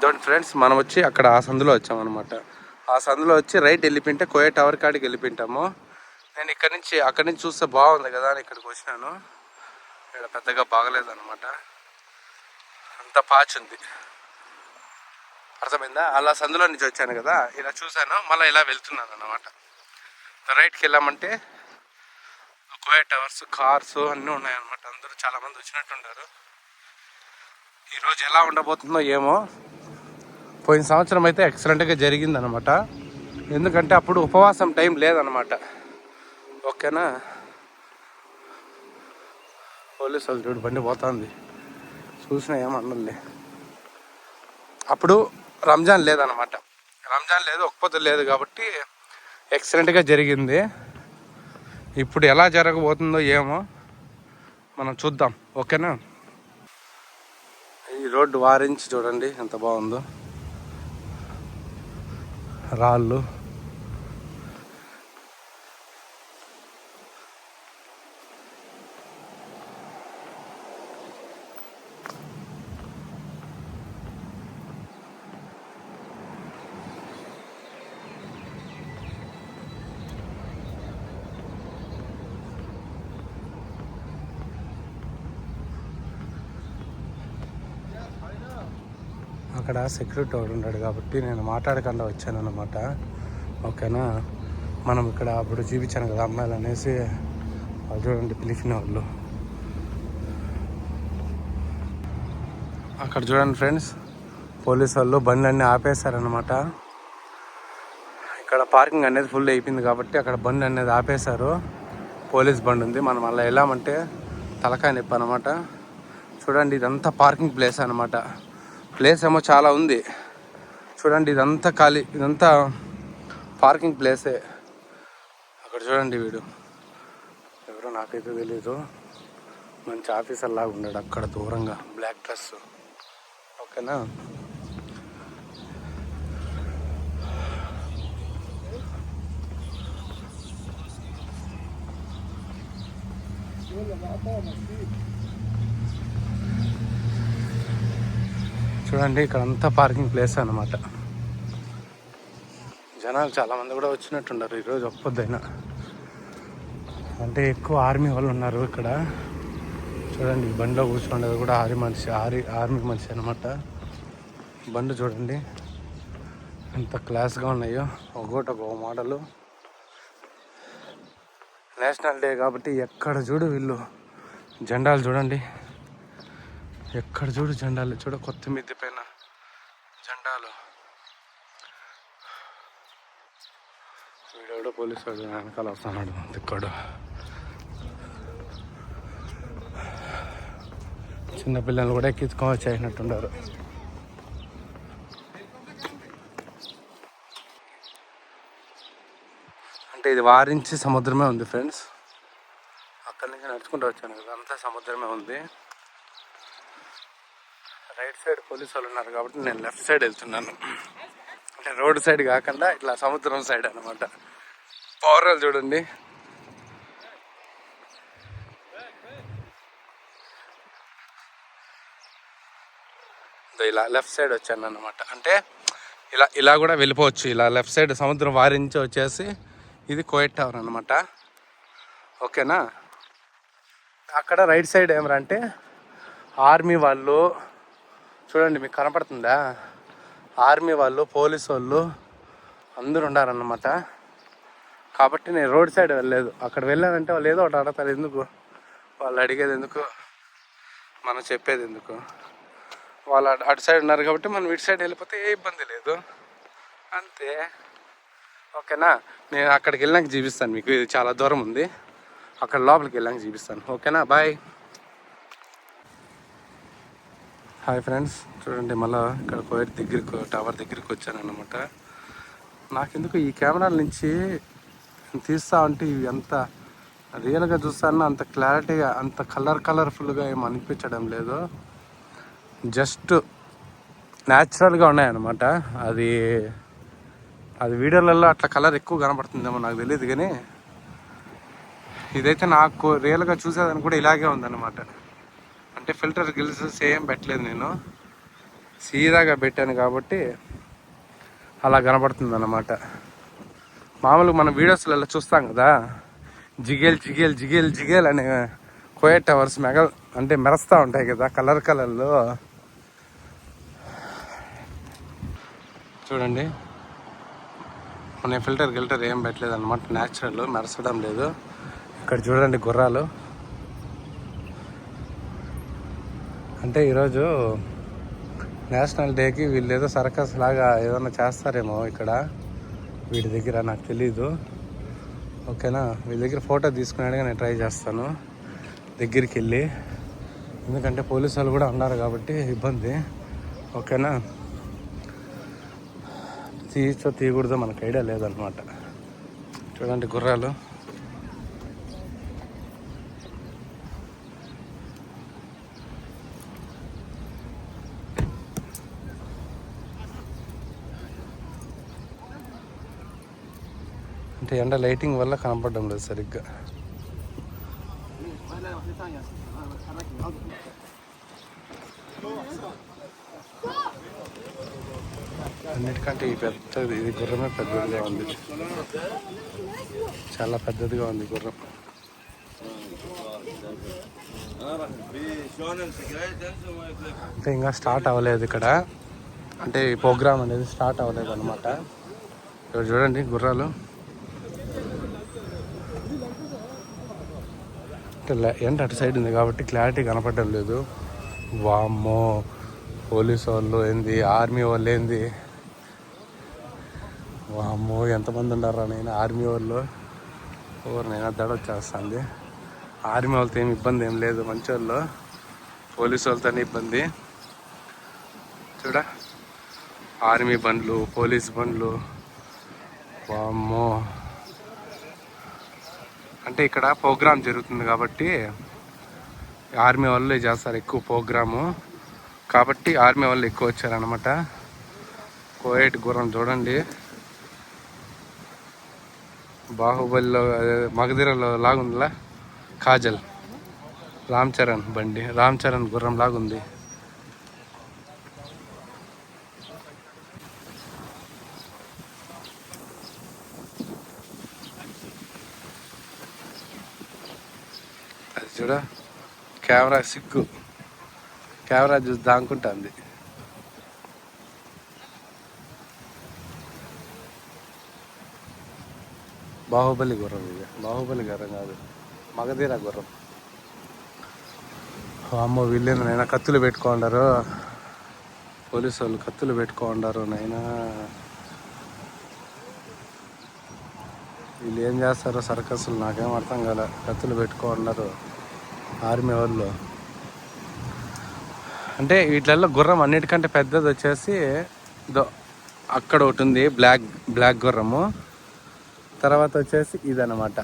చూడండి ఫ్రెండ్స్, మనం వచ్చి అక్కడ ఆ సందులో వచ్చామన్నమాట. ఆ సందులో వచ్చి రైట్ వెళ్ళిపోయింటే కోయ టవర్ కాడికి వెళ్ళిపోయింటాము. నేను అక్కడి నుంచి చూస్తే బాగుంది కదా అని ఇక్కడికి వచ్చినాను. ఇక్కడ పెద్దగా బాగలేదు అనమాట, అంత పాచుంది. అర్థమైందా? అలా సందులో నుంచి వచ్చాను కదా, ఇలా చూశాను, మళ్ళీ ఇలా వెళ్తున్నాను అన్నమాట. రైట్కి వెళ్ళామంటే కోయ టవర్స్, కార్స్ అన్నీ ఉన్నాయన్నమాట. అందరూ చాలామంది వచ్చినట్టుంటారు. ఈరోజు ఎలా ఉండబోతుందో ఏమో. పోయిన సంవత్సరం అయితే ఎక్సలెంట్గా జరిగిందనమాట. ఎందుకంటే అప్పుడు ఉపవాసం టైం లేదనమాట. ఓకేనా? పోలీసు వాళ్ళు చూడు బండి పోతుంది, చూసినా ఏమన్నలే. అప్పుడు రంజాన్ లేదనమాట. రంజాన్ లేదు, ఒక్కపోతే లేదు, కాబట్టి ఎక్సలెంట్గా జరిగింది. ఇప్పుడు ఎలా జరగబోతుందో ఏమో మనం చూద్దాం. ఓకేనా? ఈ రోడ్డు వారించి చూడండి ఎంత బాగుందో, రాళ్ళు. అక్కడ సెక్యూరిటీ వాడు ఉన్నాడు కాబట్టి నేను మాట్లాడకుండా వచ్చాను అనమాట. ఓకేనా? మనం ఇక్కడ అప్పుడు చూపించాను కదా అమ్మాయిలు అనేసి, వాళ్ళు చూడండి పిలిచిన వాళ్ళు. అక్కడ చూడండి ఫ్రెండ్స్, పోలీసు వాళ్ళు బండ్లన్నీ ఆపేశారనమాట. ఇక్కడ పార్కింగ్ అనేది ఫుల్ అయిపోయింది కాబట్టి అక్కడ బండి అనేది ఆపేశారు. పోలీస్ బండి ఉంది. మనం అలా వెళ్ళామంటే తలకాయ నొప్పి అనమాట. చూడండి, ఇదంతా పార్కింగ్ ప్లేస్ అనమాట. ప్లేస్ ఏమో చాలా ఉంది. చూడండి, ఇదంతా ఖాళీ, ఇదంతా పార్కింగ్ ప్లేసే. అక్కడ చూడండి, వీడు ఎవరో నాకైతే తెలీదు, మంచి ఆఫీసర్ లాగా ఉన్నాడు అక్కడ దూరంగా, బ్లాక్ డ్రెస్. ఓకేనా? చూడండి, ఇక్కడ అంతా పార్కింగ్ ప్లేస్ అనమాట. జనాలు చాలామంది కూడా వచ్చినట్టున్నారు ఈరోజు, ఒప్పొద్దైనా. అంటే ఎక్కువ ఆర్మీ వాళ్ళు ఉన్నారు ఇక్కడ. చూడండి, బండిలో కూర్చుండేది కూడా ఆర్మీ మనిషి అనమాట. బండి చూడండి ఎంత క్లాస్గా ఉన్నాయో, ఒక్కొక్కటి ఒక మోడలు. నేషనల్ డే కాబట్టి ఎక్కడ చూడు వీళ్ళు జెండాలు. చూడండి, ఎక్కడ చూడు జెండాలు. కొత్త మిద్దె పైన జెండాలు. వీడెవడో పోలీసు వాడు వెనకాల వస్తున్నాడు తిక్కడు. చిన్నపిల్లలు కూడా ఎక్కించుకొని చేసినట్టున్నారు. అంటే ఇది వారించి సముద్రమే ఉంది ఫ్రెండ్స్. అక్కడి నుంచి నడుచుకుంటూ వచ్చాను కదా, అంతా సముద్రమే ఉంది. రైట్ సైడ్ పోలీసు వాళ్ళు ఉన్నారు కాబట్టి నేను లెఫ్ట్ సైడ్ వెళ్తున్నాను. అంటే రోడ్ సైడ్ కాకుండా ఇట్లా సముద్రం సైడ్ అనమాట. పౌరాలు చూడండి. ఇలా లెఫ్ట్ సైడ్ వచ్చాను అనమాట. అంటే ఇలా కూడా వెళ్ళిపోవచ్చు. ఇలా లెఫ్ట్ సైడ్ సముద్రం వారించి వచ్చేసి ఇది కోయ టవర్ అనమాట. ఓకేనా? అక్కడ రైట్ సైడ్ ఏమరంటే ఆర్మీ వాళ్ళు, చూడండి మీకు కనపడుతుందా, ఆర్మీ వాళ్ళు, పోలీసు వాళ్ళు అందరూ ఉండారన్నమాట. కాబట్టి నేను రోడ్ సైడ్ వెళ్ళలేదు. అక్కడ వెళ్ళానంటే వాళ్ళు ఏదో ఒకటి అడతారు. ఎందుకు వాళ్ళు అడిగేది, ఎందుకు మనం చెప్పేది ఎందుకు? వాళ్ళు అటు సైడ్ ఉన్నారు కాబట్టి మనం ఇటు సైడ్ వెళ్ళిపోతే ఏ ఇబ్బంది లేదు, అంతే. ఓకేనా? నేను అక్కడికి వెళ్ళాక చూపిస్తాను మీకు. ఇది చాలా దూరం ఉంది, అక్కడ లోపలికి వెళ్ళాక చూపిస్తాను. ఓకేనా? బాయ్. హాయ్ ఫ్రెండ్స్, చూడండి మళ్ళీ ఇక్కడ కోయట్ దగ్గరికి, టవర్ దగ్గరికి వచ్చాను అనమాట. నాకెందుకు ఈ కెమెరాల నుంచి తీస్తా ఉంటే ఇవి ఎంత రియల్గా చూస్తానో అంత క్లారిటీగా, అంత కలర్ఫుల్గా ఏం అనిపించడం లేదు. జస్ట్ న్యాచురల్గా ఉన్నాయన్నమాట. అది వీడియోలలో అట్లా కలర్ ఎక్కువ కనపడుతుందేమో నాకు తెలియదు, కానీ ఇదైతే నాకు రియల్గా చూసేదాన్ని కూడా ఇలాగే ఉందన్నమాట. అంటే ఫిల్టర్ గిల్స్ ఏం పెట్టలేదు నేను. సీదాగా పెట్టాను కాబట్టి అలా కనబడుతుంది అన్నమాట. మామూలుగా మనం వీడియోస్లలో చూస్తాం కదా, జిగేల్ జిగేల్ జిగేల్ జిగేల్ అనే కోయట్ టవర్స్ అంటే మెరుస్తూ ఉంటాయి కదా కలర్ కలర్లో. చూడండి, మన ఫిల్టర్ ఏం పెట్టలేదు అనమాట, న్యాచురల్, మెరసడం లేదు. ఇక్కడ చూడండి గుర్రాలు. అంటే ఈరోజు నేషనల్ డేకి వీళ్ళు ఏదో సర్కస్ లాగా ఏదైనా చేస్తారేమో ఇక్కడ వీడి దగ్గర, నాకు తెలీదు. ఓకేనా, వీళ్ళ దగ్గర ఫోటో తీసుకునేట్టుగా నేను ట్రై చేస్తాను దగ్గరికి వెళ్ళి, ఎందుకంటే పోలీసు వాళ్ళు కూడా ఉన్నారు కాబట్టి ఇబ్బంది. ఓకేనా, తీయచ్చో తీయకూడదో మనకు ఐడియా లేదనమాట. చూడండి గుర్రాలు. అంటే ఎండ లైటింగ్ వల్ల కనపడడం లేదు సరిగ్గా. అన్నిటికంటే ఈ పెద్దది, ఇది గుర్రమే పెద్దదిగా ఉంది, చాలా పెద్దదిగా ఉంది గుర్రం. అంటే ఇంకా స్టార్ట్ అవ్వలేదు ఇక్కడ, అంటే ఈ ప్రోగ్రామ్ అనేది స్టార్ట్ అవ్వలేదు అనమాట. ఇక్కడ చూడండి గుర్రాలు. ఎండ అటు సైడ్ ఉంది కాబట్టి క్లారిటీ కనపడడం లేదు. వామ్మో, పోలీసు వాళ్ళు ఏంది, ఆర్మీ వాళ్ళు ఏంది, వామ్మో ఎంతమంది ఉన్నారా నేను. ఆర్మీ వాళ్ళు ఎవరినైనా దడ వచ్చేస్తుంది. ఆర్మీ వాళ్ళతో ఏమి ఇబ్బంది ఏం లేదు, మంచి వాళ్ళు. పోలీసు వాళ్ళతోనే ఇబ్బంది. చూడ, ఆర్మీ బండ్లు, పోలీస్ బండ్లు, వామ్మో. అంటే ఇక్కడ ప్రోగ్రామ్ జరుగుతుంది కాబట్టి ఆర్మీ వాళ్ళు చేస్తారు ఎక్కువ ప్రోగ్రాము, కాబట్టి ఆర్మీ వాళ్ళు ఎక్కువ వచ్చారనమాట. కోయట్ గుర్రం చూడండి, బాహుబలిలో మగధీరలో లాగుందిలా, కాజల్, రామ్ చరణ్ బండి, రామ్ చరణ్ గుర్రం లాగుంది. అది చూడ, కెమెరా సిగ్గు, కెమెరా చూసి దాంకుంటుంది. బాహుబలి గుర్రం ఇది, బాహుబలి గుర్రం కాదు, మగధీర గుర్రం. అమ్మో, వీళ్ళేనా నైనా కత్తులు పెట్టుకోండారు, పోలీసు వాళ్ళు కత్తులు పెట్టుకోండారు నైనా. వీళ్ళు ఏం చేస్తారో సర్కస్లు నాకేం అర్థం కాలే, కత్తులు పెట్టుకోండారు ఆర్మీ వాళ్ళు. అంటే వీటిలలో గుర్రం అన్నిటికంటే పెద్దది వచ్చేసి అక్కడ ఒకటి ఉంది, బ్లాక్ గుర్రము. తర్వాత వచ్చేసి ఇదన్నమాట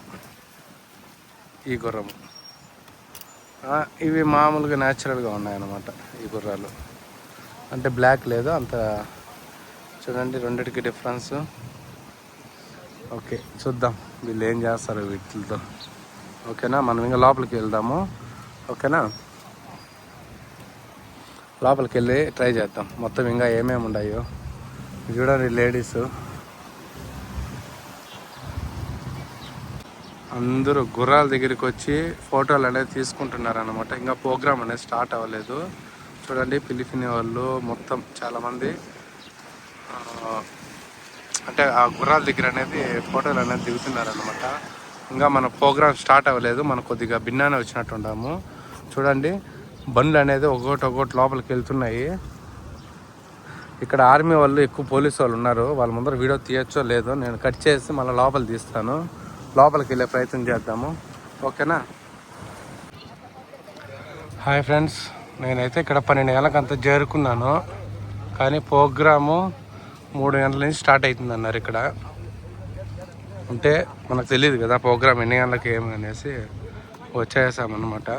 ఈ గుర్రము. ఇవి మామూలుగా న్యాచురల్గా ఉన్నాయన్నమాట ఈ గుర్రాలు, అంటే బ్లాక్ లేదు అంత. చూడండి రెండిటికి డిఫరెన్స్. ఓకే, చూద్దాం వీళ్ళు ఏం చేస్తారు వీటితో. ఓకేనా, మనం ఇంకా లోపలికి వెళ్దాము. ఓకేనా, లోపలికి వెళ్ళి ట్రై చేద్దాం మొత్తం ఇంకా ఏమేమి ఉన్నాయో. చూడండి లేడీస్ అందరూ గుర్రాల దగ్గరికి వచ్చి ఫోటోలు అనేది తీసుకుంటున్నారు అనమాట. ఇంకా ప్రోగ్రామ్ అనేది స్టార్ట్ అవ్వలేదు. చూడండి ఫిలిపిన్ వాళ్ళు మొత్తం చాలామంది అంటే ఆ గుర్రాల దగ్గర అనేది ఫోటోలు అనేది దిగుతున్నారు అనమాట. ఇంకా మన ప్రోగ్రామ్ స్టార్ట్ అవ్వలేదు, మనం కొద్దిగా భిన్నానే వచ్చినట్టు ఉన్నాము. చూడండి బండ్లు అనేది ఒక్కొక్కటి లోపలికి వెళ్తున్నాయి. ఇక్కడ ఆర్మీ వాళ్ళు ఎక్కువ పోలీసు వాళ్ళు ఉన్నారు, వాళ్ళ ముందర వీడియో తీయచ్చో లేదో నేను కట్ చేసి మళ్ళీ లోపల తీస్తాను. లోపలికి వెళ్ళే ప్రయత్నం చేద్దాము. ఓకేనా. హాయ్ ఫ్రెండ్స్, నేనైతే ఇక్కడ 12 గంటలకంతా చేరుకున్నాను, కానీ ప్రోగ్రాము 3 గంటల నుంచి స్టార్ట్ అవుతుంది అన్నారు ఇక్కడ. అంటే మనకు తెలియదు కదా ప్రోగ్రామ్ ఎన్ని గంటలకి ఏమి అనేసి వచ్చేసామన్నమాట.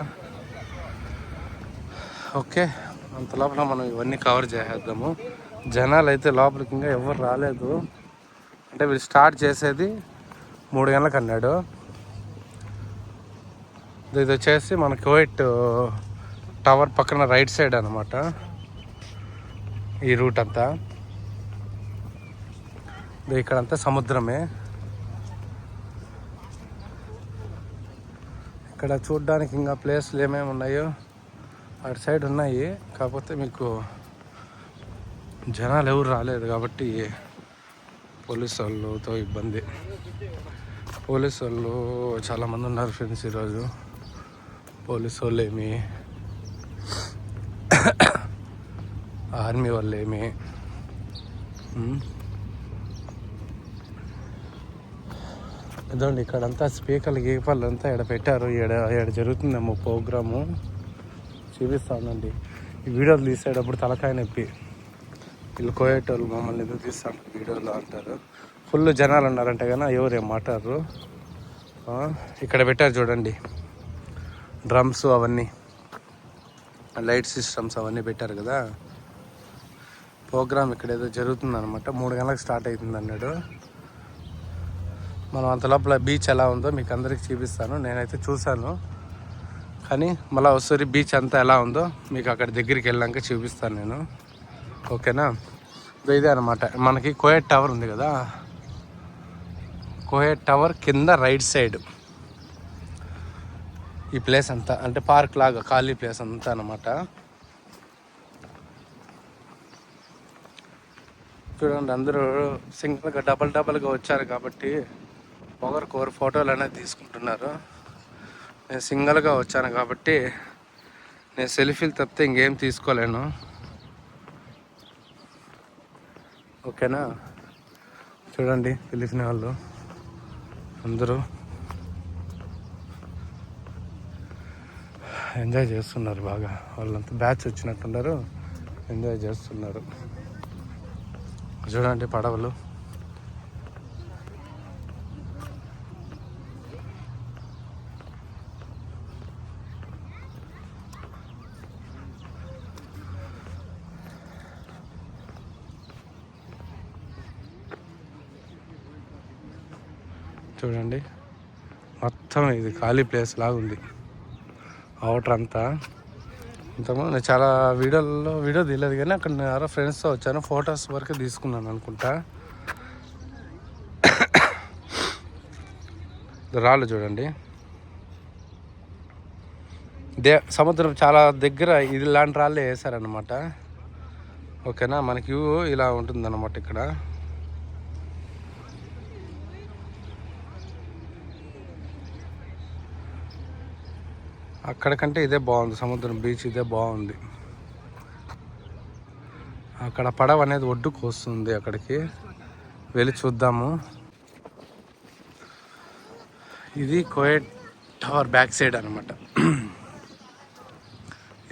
ఓకే, అంత లోపల మనం ఇవన్నీ కవర్ చేసేద్దాము. జనాలు అయితే లోపలికి ఇంకా ఎవరు రాలేదు. అంటే వీళ్ళు స్టార్ట్ చేసేది 3 గంటలకు అన్నాడు. ఇది వచ్చేసి మన కోయట్ టవర్ పక్కన రైట్ సైడ్ అనమాట. ఈ రూట్ అంతా. ఇక్కడంతా సముద్రమే. ఇక్కడ చూడ్డానికి ఇంకా ప్లేస్లు ఏమేమి ఉన్నాయో అటు సైడ్ ఉన్నాయి. కాకపోతే మీకు జనాలు ఎవరు రాలేదు కాబట్టి పోలీసు వాళ్ళతో ఇబ్బంది. పోలీసు వాళ్ళు చాలామంది ఉన్నారు ఫ్రెండ్స్ ఈరోజు. పోలీసు వాళ్ళు ఏమి, ఆర్మీ వాళ్ళు ఏమి. ఇదండి ఇక్కడంతా స్పీకర్లు గీకర్లు అంతా ఇక్కడ పెట్టారు. ఇక్కడ జరుగుతుందేమో ప్రోగ్రాము. చూపిస్తానండి. ఈ వీడియోలు తీసేటప్పుడు తలకాయ నొప్పి. వీళ్ళు కోయేటోళ్ళు మమ్మల్ని ఎందుకు తీస్తాను వీడియోలో అంటారు. ఫుల్ జనాలు ఉన్నారంటే కానీ ఎవరేం మాట్లాడరు. ఇక్కడ పెట్టారు చూడండి డ్రమ్స్ అవన్నీ, లైట్ సిస్టమ్స్ అవన్నీ పెట్టారు కదా. ప్రోగ్రామ్ ఇక్కడ ఏదో జరుగుతుందన్నమాట. 3 గంటలకు స్టార్ట్ అవుతుంది అన్నాడు. మనం అంత లోపల బీచ్ ఎలా ఉందో మీకు అందరికి చూపిస్తాను. నేనైతే చూశాను, కానీ మళ్ళీ ఒకసారి బీచ్ అంతా ఎలా ఉందో మీకు అక్కడ దగ్గరికి వెళ్ళాక చూపిస్తాను నేను. ఓకేనా? ఇదే అనమాట. మనకి కోయట్ టవర్ ఉంది కదా, కోయట్ టవర్ కింద రైట్ సైడ్ ఈ ప్లేస్ అంతా, అంటే పార్క్ లాగా ఖాళీ ప్లేస్ అంతా అనమాట. చూడండి అందరూ సింగిల్గా డబల్గా వచ్చారు కాబట్టి ఒకరికొకరు ఫోటోలు అనేది తీసుకుంటున్నారు. నేను సింగిల్గా వచ్చాను కాబట్టి నేను సెల్ఫీలు తప్పితే ఇంకేం తీసుకోలేను. ఓకేనా? చూడండి పిలిచిన వాళ్ళు అందరూ ఎంజాయ్ చేస్తున్నారు బాగా. వాళ్ళంతా బ్యాచ్ వచ్చినట్టున్నారు, ఎంజాయ్ చేస్తున్నారు. చూడండి పడవలు. చూడండి మొత్తం ఇది ఖాళీ ప్లేస్ లాగా ఉంది అవుటర్ అంతా. ఇంతకుముందు నేను చాలా వీడియో తీయలేదు, కానీ అక్కడ నేను ఎవరో ఫ్రెండ్స్తో వచ్చాను, ఫొటోస్ వరకు తీసుకున్నాను అనుకుంటా. రాళ్ళు చూడండి, సముద్రం చాలా దగ్గర ఇది ఇలాంటి రాళ్ళే వేసారనమాట. ఓకేనా? మనకి వ్యూ ఇలా ఉంటుందన్నమాట ఇక్కడ. అక్కడికంటే ఇదే బాగుంది, సముద్రం బీచ్ ఇదే బాగుంది. అక్కడ పడవ అనేది ఒడ్డుకు వస్తుంది, అక్కడికి వెళ్ళి చూద్దాము. ఇది కోయట్ టవర్ బ్యాక్ సైడ్ అనమాట.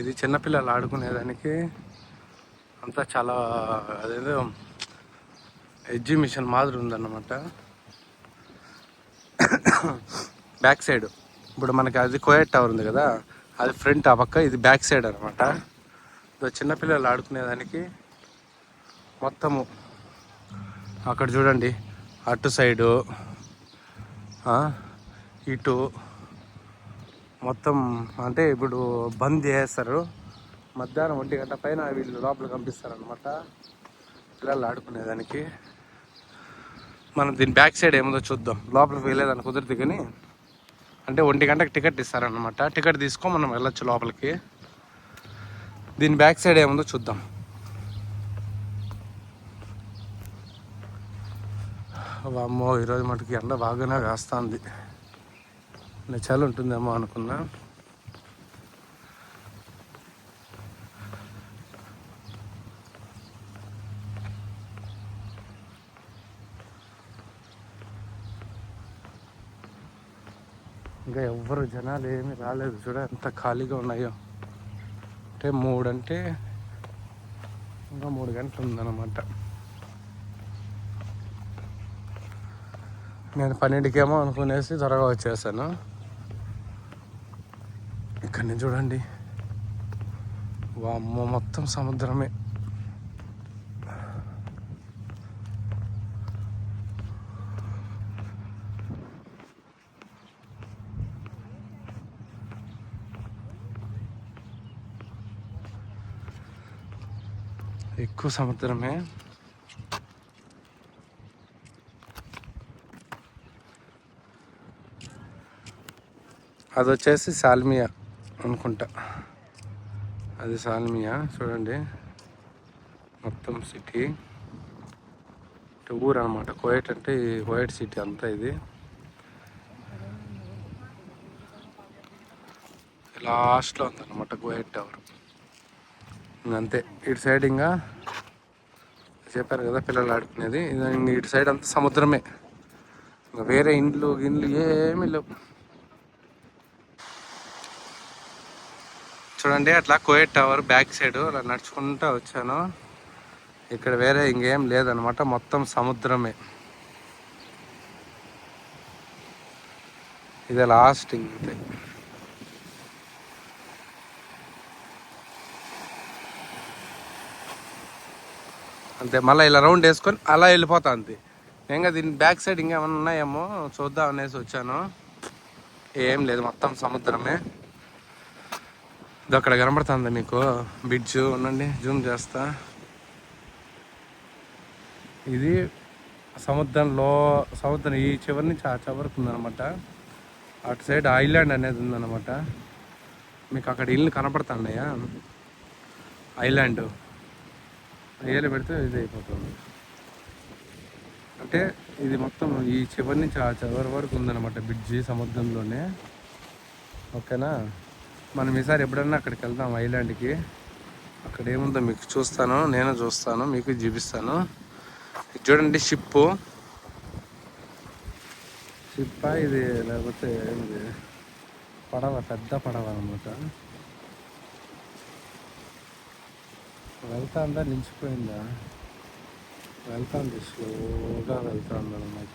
ఇది చిన్నపిల్లలు ఆడుకునేదానికి అంతా చాలా అదేదో ఎగ్జిబిషన్ మాదిరి ఉందన్నమాట. బ్యాక్ సైడ్ ఇప్పుడు మనకి అది కోయట్ టవర్ ఉంది కదా, అది ఫ్రంట్ ఆ పక్క, ఇది బ్యాక్ సైడ్ అనమాట. చిన్నపిల్లలు ఆడుకునేదానికి మొత్తము అక్కడ చూడండి, అటు సైడు ఇటు మొత్తం. అంటే ఇప్పుడు బంద్ చేస్తారు, మధ్యాహ్నం 1 గంట పైన వీళ్ళు లోపల పంపిస్తారనమాట పిల్లలు ఆడుకునేదానికి. మనం దీని బ్యాక్ సైడ్ ఏముందో చూద్దాం. లోపలికి వెళ్ళేదాన్ని కుదిరితే కానీ, అంటే 1 గంటకి టికెట్ ఇస్తారనమాట. టికెట్ తీసుకో మనం వెళ్ళొచ్చు లోపలికి. దీని బ్యాక్ సైడ్ ఏముందో చూద్దాం. అమ్మో ఈరోజు మటుకు ఎండ బాగానే కాస్తుంది. చలి ఉంటుందేమో అనుకున్నా. ఇంకా ఎవ్వరు జనాలు ఏమీ రాలేదు. చూడ ఎంత ఖాళీగా ఉన్నాయో. అంటే 3 అంటే ఇంకా 3 గంటలు ఉందన్నమాట. నేను 12కేమో అనుకునేసి త్వరగా వచ్చేసాను. ఇక్కడ నుంచి చూడండి, వామ్మో మొత్తం సముద్రమే. ఎక్కువ సముద్రమే. అది వచ్చేసి సాల్మియా అనుకుంటా, అది సాల్మియా. చూడండి మొత్తం సిటీ ఊరు అనమాట. కువైట్ అంటే ఈ కువైట్ సిటీ అంతా ఇది. లాస్ట్లో ఉందన్నమాట కువైట్ టవర్. ఇంకంతే. ఇటు సైడ్ ఇంకా చెప్పారు కదా పిల్లలు ఆడుకునేది, ఇటు సైడ్ అంతా సముద్రమే, ఇంకా వేరే ఇండ్లు ఏమీ లేవు. చూడండి అట్లా కువైట్ టవర్ బ్యాక్ సైడ్ అలా నడుచుకుంటూ వచ్చాను. ఇక్కడ వేరే ఇంకేం లేదనమాట, మొత్తం సముద్రమే. ఇదే లాస్ట్ ఇంతే. అంతే, మళ్ళీ ఇలా రౌండ్ వేసుకొని అలా వెళ్ళిపోతా అంతే. ఇంకా దీని బ్యాక్ సైడ్ ఇంకేమైనా ఉన్నాయేమో చూద్దాం అనేసి వచ్చాను. ఏం లేదు, మొత్తం సముద్రమే. ఇది అక్కడ కనబడుతుంది మీకు బ్రిడ్జ్. ఉండండి జూమ్ చేస్తా. ఇది సముద్రం ఈ చివరి నుంచి ఆ చివరికి ఉందన్నమాట. అటు సైడ్ ఐలాండ్ అనేది ఉందన్నమాట. మీకు అక్కడ ఇల్లు కనపడుతున్నాయా, ఐలాండ్ ఏలు పెడితే ఇది అయిపోతుంది. అంటే ఇది మొత్తం ఈ చివరి నుంచి ఆ చివరి వరకు ఉందన్నమాట బ్రిడ్జి సముద్రంలోనే. ఓకేనా, మనం ఈసారి ఎప్పుడన్నా అక్కడికి వెళ్దాం ఐలాండ్కి. అక్కడ ఏముందో మీకు చూస్తాను, నేను చూస్తాను, మీకు చూపిస్తాను. ఇది చూడండి షిప్పు ఇది, లేకపోతే ఏంది పడవ, పెద్ద పడవ అనమాట. వెళ్తాందా నిలిచిపోయిందా, వెళ్తాంది, స్లోగా వెళ్తాంది అనమాట.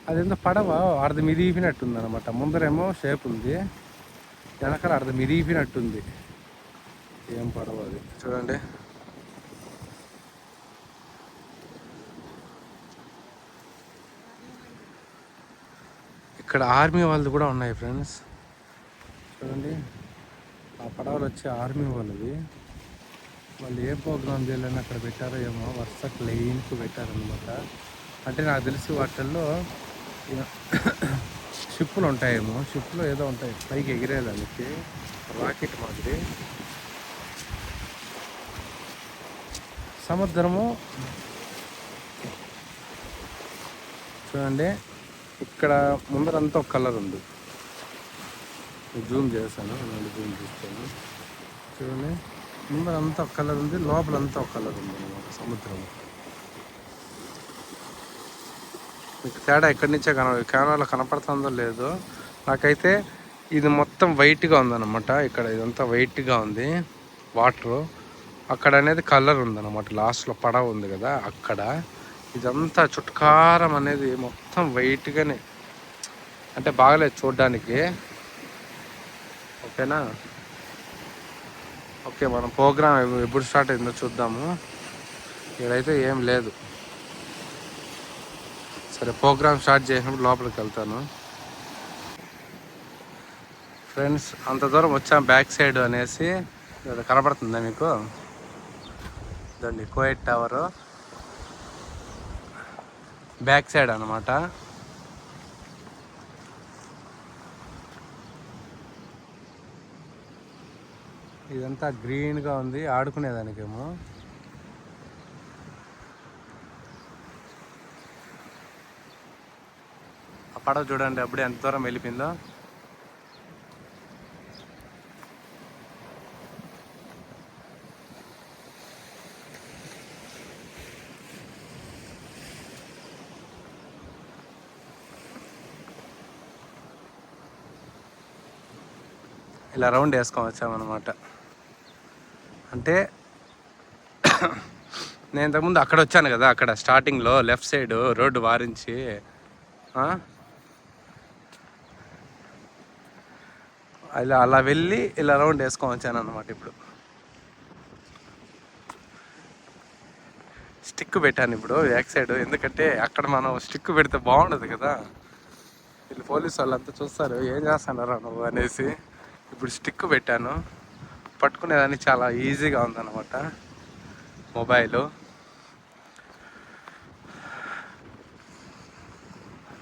అదేందో పడవ అర్ధం ఇరిగిపోయినట్టుంది అనమాట. ముందరేమో షేప్ ఉంది, వెనకాల అర్ధం ఇరిగిపోయినట్టుంది. ఏం పడవ అది చూడండి. ఇక్కడ ఆర్మీ వాళ్ళది కూడా ఉన్నాయి ఫ్రెండ్స్. చూడండి ఆ పడవలు వచ్చి ఆర్మీ వాళ్ళవి. వాళ్ళు ఏ ప్రోగ్రామ్ చేయాలని అక్కడ పెట్టారో ఏమో, వరుస లైన్కు పెట్టారనమాట. అంటే నాకు తెలిసి వాటిల్లో షిప్పులు ఉంటాయేమో, షిప్లో ఏదో ఉంటాయి పైకి ఎగిరేదానికి, రాకెట్ మాదిరి. సముద్రము చూడండి. ఇక్కడ ముందరంతా ఒక కలర్ ఉంది, జూమ్ చేశాను, జూమ్ చేస్తాను. చూడండి ముందరంతా ఒక కలర్ ఉంది, లోపలంతా ఒక కలర్ ఉంది అన్నమాట సముద్రం. మీకు తేడా ఎక్కడి నుంచే కెమెరాలో కనపడుతుందో లేదో, నాకైతే ఇది మొత్తం వైట్గా ఉందన్నమాట. ఇక్కడ ఇదంతా వైట్గా ఉంది వాటరు. అక్కడ అనేది కలర్ ఉందన్నమాట, లాస్ట్లో పడవ ఉంది కదా అక్కడ. ఇదంతా చుట్కారం అనేది మొత్తం వైట్గానే, అంటే బాగలేదు చూడడానికి. ఓకేనా, ఓకే మనం ప్రోగ్రామ్ ఎప్పుడు స్టార్ట్ అయిందో చూద్దాము. ఇక్కడైతే ఏం లేదు. సరే ప్రోగ్రామ్ స్టార్ట్ చేసినప్పుడు లోపలికి వెళ్తాను. ఫ్రెండ్స్ అంత దూరం వచ్చాం బ్యాక్ సైడ్ అనేసి, కనపడుతుందా మీకు, ఇదండి కువైట్ టవరు బ్యాక్ సైడ్ అన్నమాట. ఇదంతా గ్రీన్గా ఉంది, ఆడుకునేదానికేమో. ఆ పడవ చూడండి అప్పుడే ఎంత దూరం వెళ్ళిపోయిందో. ఇలా రౌండ్ వేసుకొని వచ్చామన్నమాట. అంటే నేను ఇంతకుముందు అక్కడ వచ్చాను కదా, అక్కడ స్టార్టింగ్లో లెఫ్ట్ సైడ్ రోడ్డు వారించి అలా వెళ్ళి ఇలా రౌండ్ వేసుకొని వచ్చాను అన్నమాట. ఇప్పుడు స్టిక్ పెట్టాను ఇప్పుడు బ్యాక్ సైడ్, ఎందుకంటే అక్కడ మనం స్టిక్ పెడితే బాగుండదు కదా, వీళ్ళు పోలీసు వాళ్ళంతా చూస్తారు ఏం చేస్తున్నారు నువ్వు అనేసి. ఇప్పుడు స్టిక్ పెట్టాను, పట్టుకునేదాన్ని చాలా ఈజీగా ఉందన్నమాట. మొబైలు.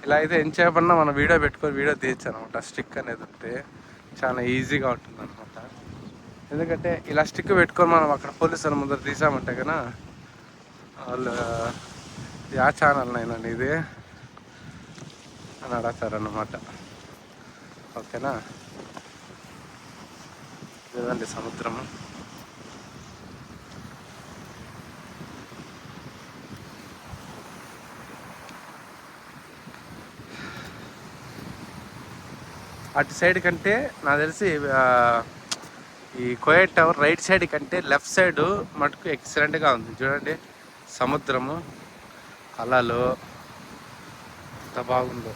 ఇలా అయితే ఎంతసేపన్నా మనం వీడియో పెట్టుకొని వీడియో తీయచ్చు అనమాట. స్టిక్ అనేది ఉంటే చాలా ఈజీగా ఉంటుంది అనమాట. ఎందుకంటే ఇలా స్టిక్ పెట్టుకొని మనం అక్కడ పోలీసుల ముందర తీసామంటే కన్నా వాళ్ళు యా ఛానల్ అయినా ఇది అని అడగతారన్నమాట. ఓకేనా, లేదండి సముద్రము. అటు సైడ్ కంటే నాకు తెలిసి ఈ కోయట్ టవర్ రైట్ సైడ్ కంటే లెఫ్ట్ సైడ్ మటుకు ఎక్సలెంట్గా ఉంది. చూడండి సముద్రము, అలలు ఎంత బాగుందో.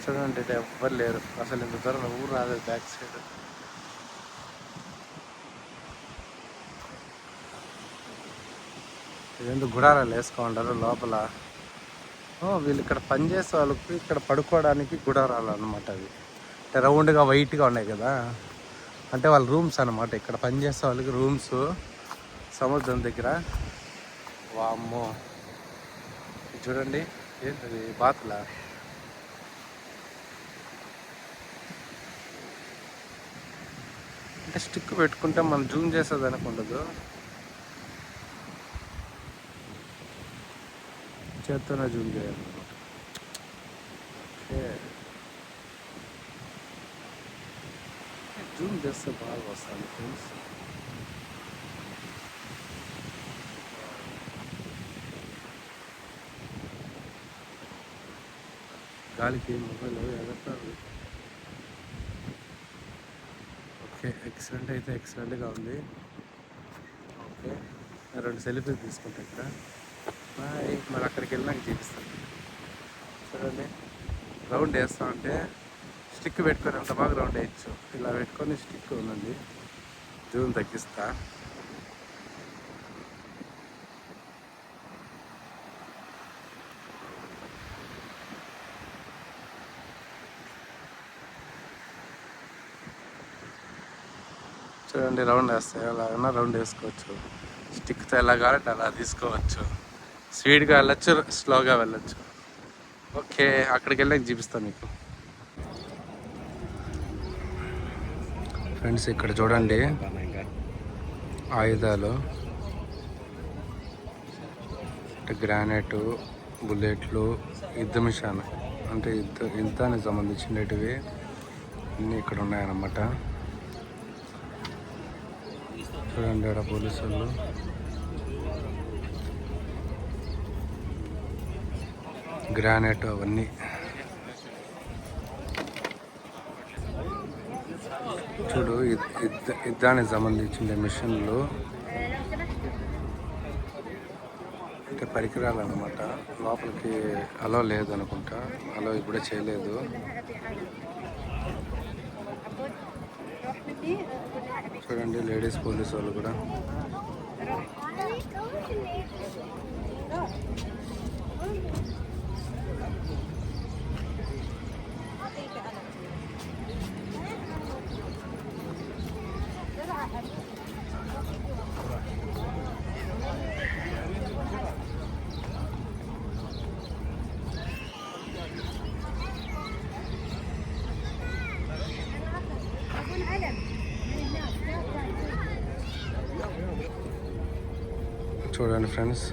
చూడండి ఎవ్వరు లేరు అసలు. ఇంత దూరం ఊరు రాదు బ్యాక్ సైడ్. ఇదేందుకు గుడారాలు వేసుకోండారు లోపల. వీళ్ళు ఇక్కడ పనిచేసే వాళ్ళకి ఇక్కడ పడుకోవడానికి గుడారాలు అన్నమాట. అవి అంటే రౌండ్గా వైట్గా ఉన్నాయి కదా, అంటే వాళ్ళ రూమ్స్ అన్నమాట. ఇక్కడ పనిచేసే వాళ్ళకి రూమ్స్ సముద్రం దగ్గర. వామ్మో చూడండి, ఏంటది బాతులా? అంటే స్టిక్ పెట్టుకుంటే మనం జూమ్ చేసేదానికి ఉండదు, చేత్తోనే జూమ్ చేయాలన్నమాట. ఓకే, జూమ్ చేస్తే బాగా వస్తుంది ఫ్రెండ్స్. గాలికి మొబైల్ ఎగతారు. ఓకే, ఎక్సలెంట్ అయితే ఎక్సలెంట్గా ఉంది. ఓకే, 2 సెల్ఫీలు తీసుకుంటా ఇక్కడ. మరి అక్కడికి వెళ్ళినాక చూపిస్తాను. చూడండి రౌండ్ వేస్తా ఉంటే స్టిక్ పెట్టుకొని అంత బాగా రౌండ్ వేయచ్చు. ఇలా పెట్టుకొని స్టిక్ ఉందండి, జూమ్ తగ్గిస్తా. చూడండి రౌండ్ వేస్తాయి. అలాగన్నా రౌండ్ వేసుకోవచ్చు. స్టిక్తో ఎలా కావాలంటే అలా తీసుకోవచ్చు. స్పీడ్గా వెళ్ళచ్చు, స్లోగా వెళ్ళచ్చు. ఓకే, అక్కడికి వెళ్ళాక చూపిస్తాను మీకు. ఫ్రెండ్స్ ఇక్కడ చూడండి ఆయుధాలు, అంటే గ్రానైటు, బుల్లెట్లు, యుద్ధ మిషన్ అంటే యుద్ధానికి సంబంధించినవి అన్నీ ఇక్కడ ఉన్నాయన్నమాట. చూడండి ఆడ పోలీసు వాళ్ళు. గ్రానైట్ అవన్నీ చూడు, యుద్ధానికి సంబంధించిన మిషన్లు అంటే పరికరాలు అన్నమాట. లోపలికి అలో లేదు అనుకుంటా, అలో ఇప్పుడే చేయలేదు. చూడండి లేడీస్ పోలీసు వాళ్ళు కూడా. చూడండి ఫ్రెండ్స్,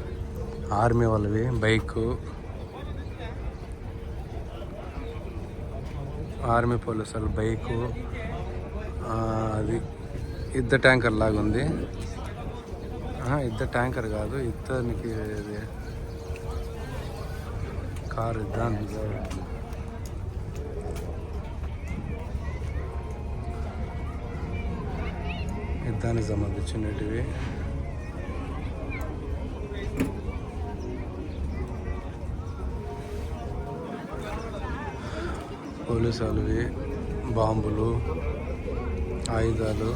ఆర్మీ వాళ్ళవి బైకు, ఆర్మీ పోలీసు వాళ్ళ బైకు. అది యుద్ధ ట్యాంకర్ లాగా ఉంది. యుద్ధ ట్యాంకర్ కాదు, యుద్ధానికి కారు యుద్ధానికి. యుద్ధానికి సంబంధించినవి. పోలీసు వాళ్ళవి బాంబులు, ఆయుధాలు.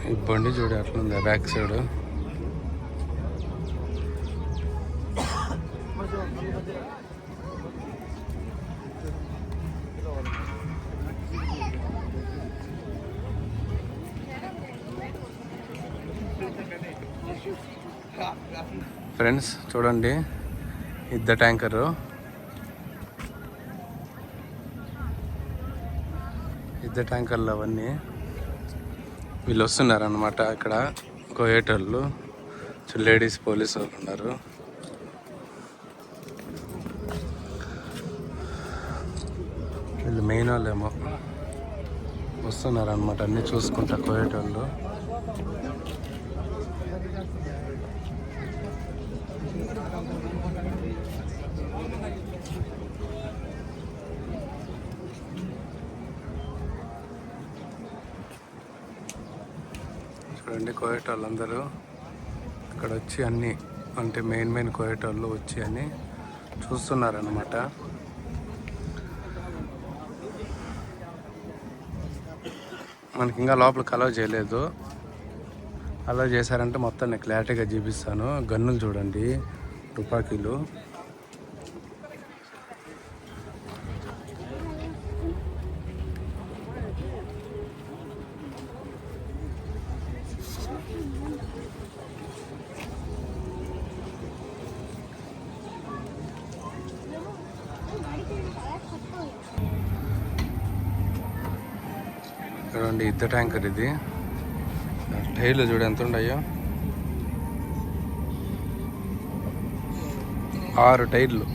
ఈ బండి చూడు ఎట్లుంది బ్యాక్ సైడ్. ఫ్రెండ్స్ చూడండి యుద్ధ ట్యాంకరు. యుద్ధ ట్యాంకర్లు అవన్నీ వీళ్ళు వస్తున్నారు అన్నమాట. ఇక్కడ కోయేటోళ్ళు, లేడీస్ పోలీసు వాళ్ళు ఉన్నారు. వీళ్ళు మెయిన్ వాళ్ళేమో వస్తున్నారు అన్నమాట, అన్నీ చూసుకుంటా కోయేటోళ్ళు. చూడండి కోయేటోళ్ళు అందరూ ఇక్కడ వచ్చి అన్నీ అంటే మెయిన్ కోయేటోళ్ళు వచ్చి అన్నీ చూస్తున్నారన్నమాట. మనకి ఇంకా లోపలికి అలౌ చేయలేదు. అలౌ చేశారంటే మొత్తం నేను క్లారిటీగా చూపిస్తాను. గన్నులు చూడండి, తుపాకీలు. చూడండి యుద్ధ ట్యాంకర్ ఇది. టైర్లు చూడు ఎంత ఉన్నాయో, 6 టైర్లు.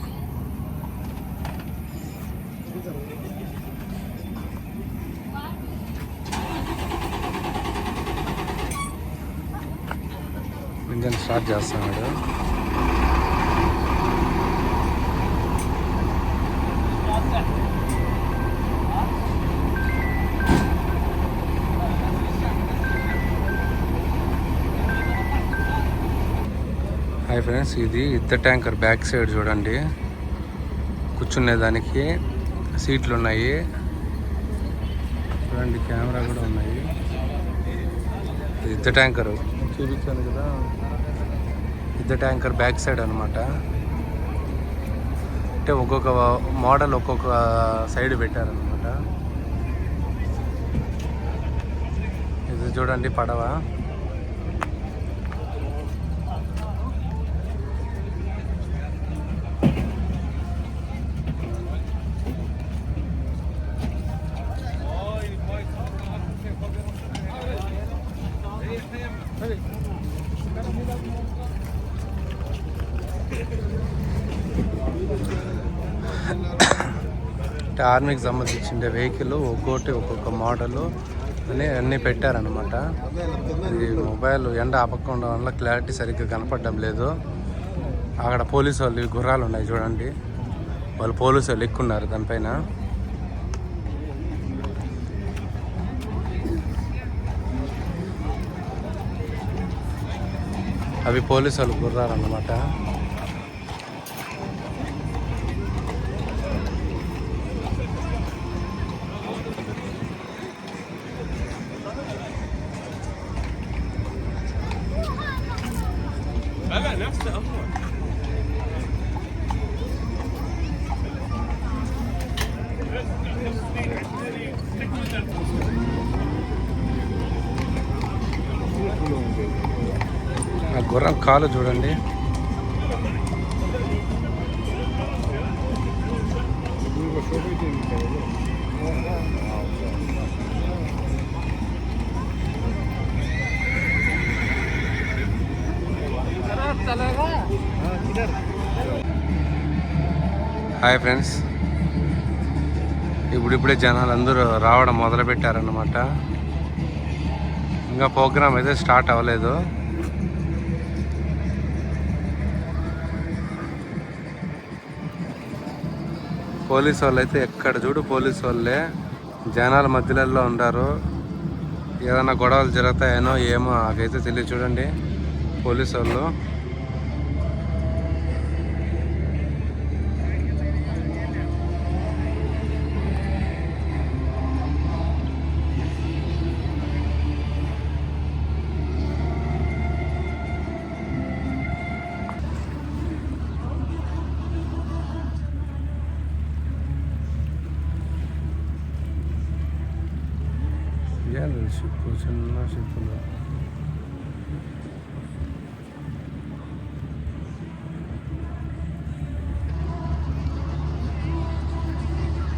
ఇంజన్ స్టార్ట్ చేస్తున్నాడు. హాయ్ ఫ్రెండ్స్, ఇది యుద్ధ ట్యాంకర్ బ్యాక్ సైడ్ చూడండి. కూర్చునేదానికి సీట్లు ఉన్నాయి. చూడండి కెమెరా కూడా ఉన్నాయి. యుద్ధ ట్యాంకర్ చూపించాను కదా, యుద్ధ ట్యాంకర్ బ్యాక్ సైడ్ అనమాట. అంటే ఒక్కొక్క మోడల్ ఒక్కొక్క సైడ్ పెట్టారనమాట. ఇది చూడండి పడవ. అంటే ఆర్మీకి సంబంధించిన వెహికల్ ఒక్కొక్క మోడలు అన్నీ పెట్టారనమాట. ఇది మొబైల్ ఎండ ఆపకుండా వల్ల క్లారిటీ సరిగ్గా కనపడడం లేదు. అక్కడ పోలీసు వాళ్ళు గుర్రాలు ఉన్నాయి చూడండి, వాళ్ళు పోలీసు వాళ్ళు ఎక్కున్నారు దానిపైన. అవి పోలీసు వాళ్ళు గుర్రాలు అన్నమాట. ఆ గుర్రం కాలు చూడండి. హాయ్ ఫ్రెండ్స్, ఇప్పుడిప్పుడే జనాలు అందరూ రావడం మొదలుపెట్టారన్నమాట. ఇంకా ప్రోగ్రామ్ అయితే స్టార్ట్ అవ్వలేదు. పోలీసు వాళ్ళు అయితే ఎక్కడ చూడు పోలీసు వాళ్ళే జనాల మధ్యలో ఉండారు. ఏదైనా గొడవలు జరుగుతాయేనో ఏమో నాకైతే తెలియదు. చూడండి పోలీసు వాళ్ళు. ఏంది షిప్ చిన్న షిప్పులు